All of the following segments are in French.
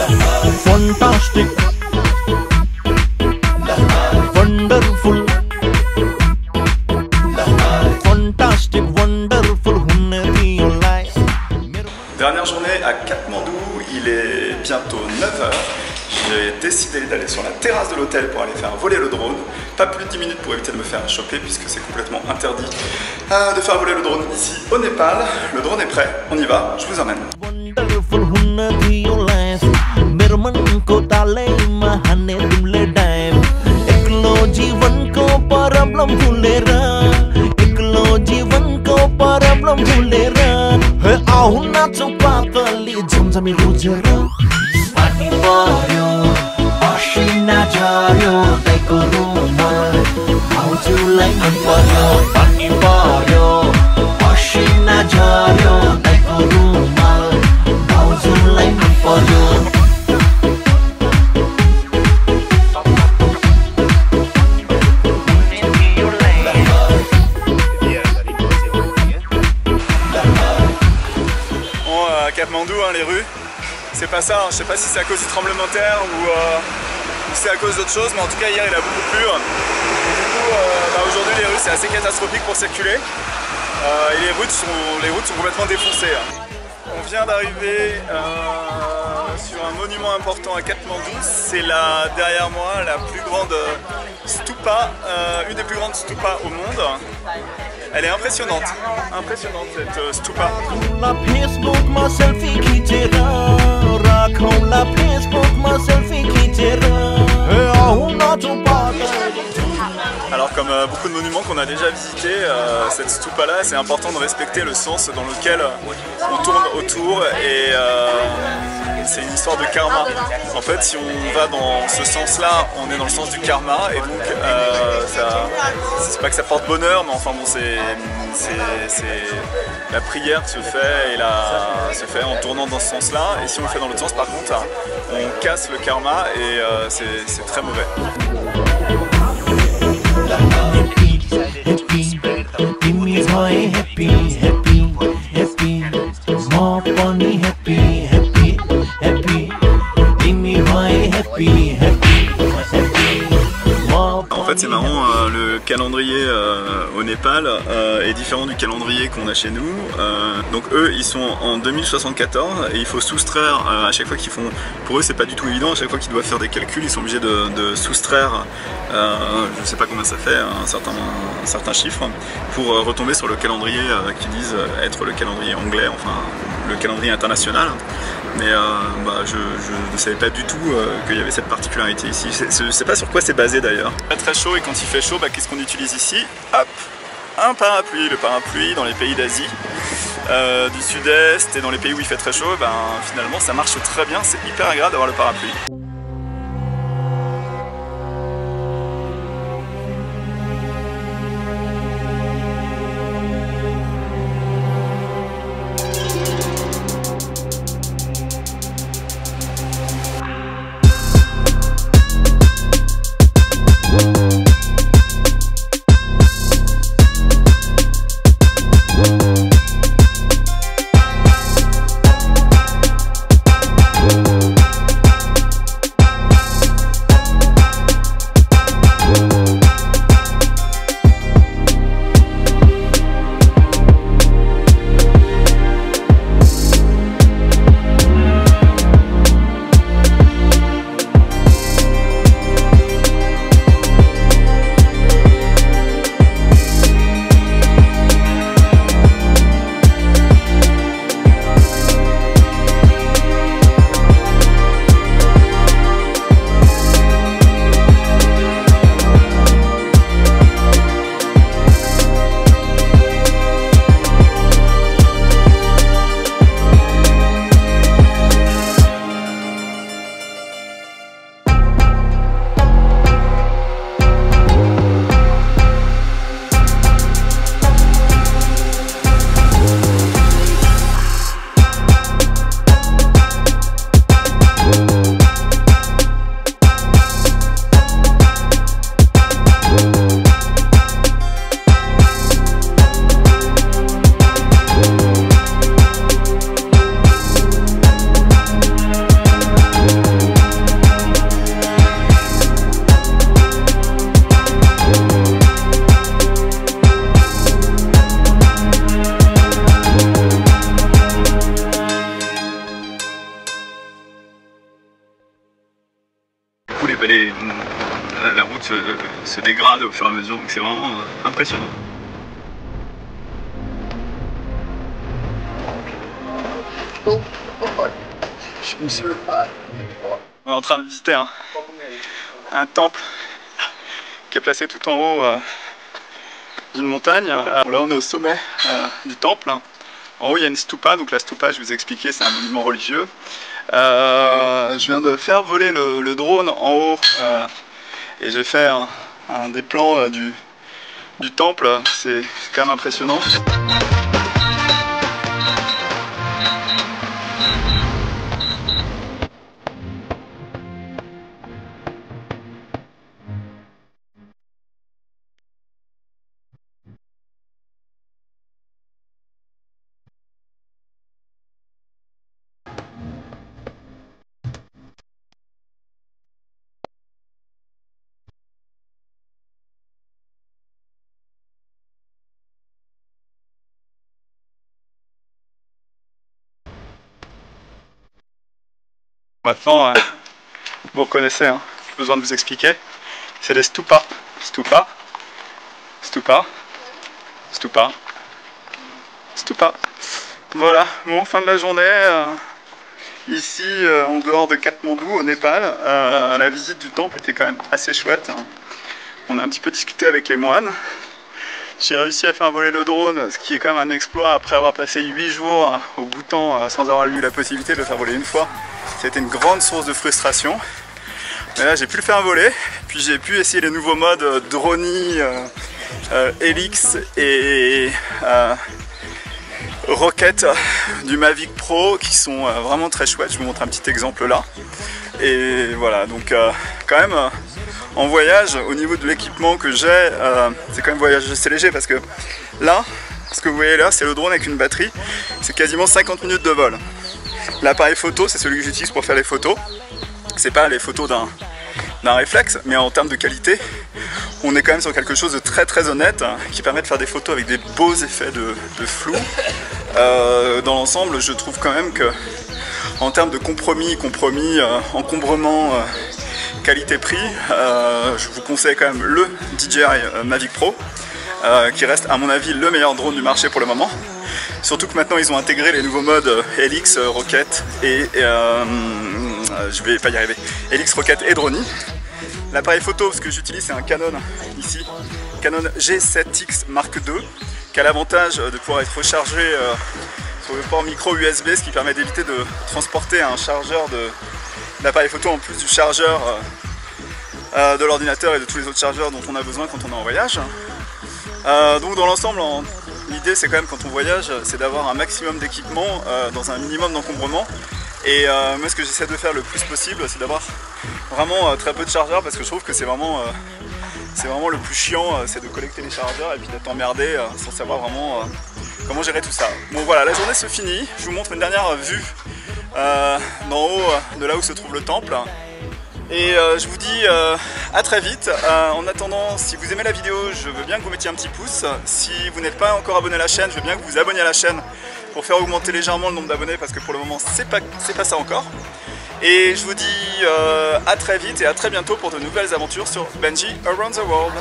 Fantastic, wonderful, fantastic, wonderful. Dernière journée à Katmandou, il est bientôt 9 h. J'ai décidé d'aller sur la terrasse de l'hôtel pour aller faire voler le drone. Pas plus de 10 minutes pour éviter de me faire choper puisque c'est complètement interdit de faire voler le drone ici au Népal. Le drone est prêt, on y va, je vous emmène. Katmandou, hein, les rues, c'est pas ça, hein. Je sais pas si c'est à cause du tremblement de terre ou c'est à cause d'autre chose, mais en tout cas hier il a beaucoup plu. Et du coup aujourd'hui les rues c'est assez catastrophique pour circuler et les routes sont complètement défoncées. On vient d'arriver sur un monument important à Katmandou, c'est là derrière moi la plus grande stupa, une des plus grandes stupas au monde. Elle est impressionnante cette stupa. Alors comme beaucoup de monuments qu'on a déjà visités, cette stupa là c'est important de respecter le sens dans lequel on tourne autour et c'est une histoire de karma. En fait si on va dans ce sens là on est dans le sens du karma et donc c'est pas que ça porte bonheur mais enfin bon la prière se fait en tournant dans ce sens là et si on le fait dans l'autre sens par contre on casse le karma et c'est très mauvais. En fait c'est marrant, le calendrier au Népal est différent du calendrier qu'on a chez nous. Donc eux ils sont en 2074 et il faut soustraire à chaque fois qu'ils font, pour eux c'est pas du tout évident, à chaque fois qu'ils doivent faire des calculs ils sont obligés de soustraire, je sais pas combien ça fait, un certain chiffre, pour retomber sur le calendrier qu'ils disent être le calendrier anglais, enfin le calendrier international. Mais je ne savais pas du tout qu'il y avait cette particularité ici. Je sais pas sur quoi c'est basé d'ailleurs. Très chaud et quand il fait chaud, qu'est-ce qu'on utilise ici? Hop, un parapluie. Le parapluie dans les pays d'Asie, du sud-est et dans les pays où il fait très chaud, finalement ça marche très bien, c'est hyper agréable d'avoir le parapluie. après la route se dégrade au fur et à mesure, donc c'est vraiment impressionnant. On est en train de visiter un temple qui est placé tout en haut d'une montagne. Là on est au sommet du temple. En haut il y a une stupa, donc la stupa je vous ai expliqué c'est un monument religieux. Je viens de faire voler le drone en haut et j'ai fait des plans du temple, c'est quand même impressionnant. Maintenant, vous reconnaissez, hein, besoin de vous expliquer, c'est des stupas. Stupa, stupa, stupa, stupa. Voilà, bon, fin de la journée, ici en dehors de Katmandou, au Népal. La visite du temple était quand même assez chouette. Hein. On a un petit peu discuté avec les moines. J'ai réussi à faire voler le drone, ce qui est quand même un exploit après avoir passé 8 jours au Bhoutan sans avoir eu la possibilité de le faire voler une fois. C'était une grande source de frustration. Mais là j'ai pu le faire voler, puis j'ai pu essayer les nouveaux modes Droni, Helix et Rocket du Mavic Pro qui sont vraiment très chouettes. Je vous montre un petit exemple là. Et voilà, donc quand même en voyage, au niveau de l'équipement que j'ai, c'est quand même voyage assez léger parce que là, ce que vous voyez là, c'est le drone avec une batterie, c'est quasiment 50 minutes de vol. L'appareil photo, c'est celui que j'utilise pour faire les photos. C'est pas les photos d'un réflexe, mais en termes de qualité, on est quand même sur quelque chose de très honnête qui permet de faire des photos avec des beaux effets de flou. Dans l'ensemble, je trouve quand même que en termes de compromis, encombrement, qualité-prix, je vous conseille quand même le DJI Mavic Pro, qui reste à mon avis le meilleur drone du marché pour le moment. Surtout que maintenant ils ont intégré les nouveaux modes Helix, Rocket et je vais pas y arriver, Helix, Rocket et Droni. L'appareil photo, ce que j'utilise, c'est un Canon ici, Canon G7X Mark II, qui a l'avantage de pouvoir être rechargé sur le port micro USB, ce qui permet d'éviter de transporter un chargeur d'appareil photo en plus du chargeur de l'ordinateur et de tous les autres chargeurs dont on a besoin quand on est en voyage. Donc dans l'ensemble, l'idée c'est quand même quand on voyage, c'est d'avoir un maximum d'équipement dans un minimum d'encombrement. Et moi ce que j'essaie de faire le plus possible, c'est d'avoir vraiment très peu de chargeurs parce que je trouve que c'est vraiment le plus chiant, c'est de collecter les chargeurs et puis d'être emmerdé sans savoir vraiment comment gérer tout ça. Bon voilà, la journée se finit, je vous montre une dernière vue d'en haut de là où se trouve le temple. Et je vous dis à très vite. En attendant, si vous aimez la vidéo, je veux bien que vous mettiez un petit pouce. Si vous n'êtes pas encore abonné à la chaîne, je veux bien que vous vous abonniez à la chaîne pour faire augmenter légèrement le nombre d'abonnés parce que pour le moment c'est pas ça encore. Et je vous dis à très vite et à très bientôt pour de nouvelles aventures sur Benji Around the World.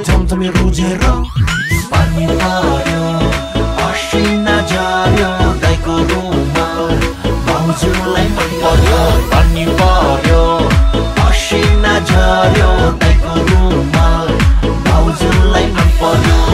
झमझमी रुझेर पानी पर्यो असिना झर्यो गाईको रुमाल भाउजूलाई मन पर्यो पानी पर्यो असिना झर्यो गाईको रुमाल भाउजूलाई मन पर्यो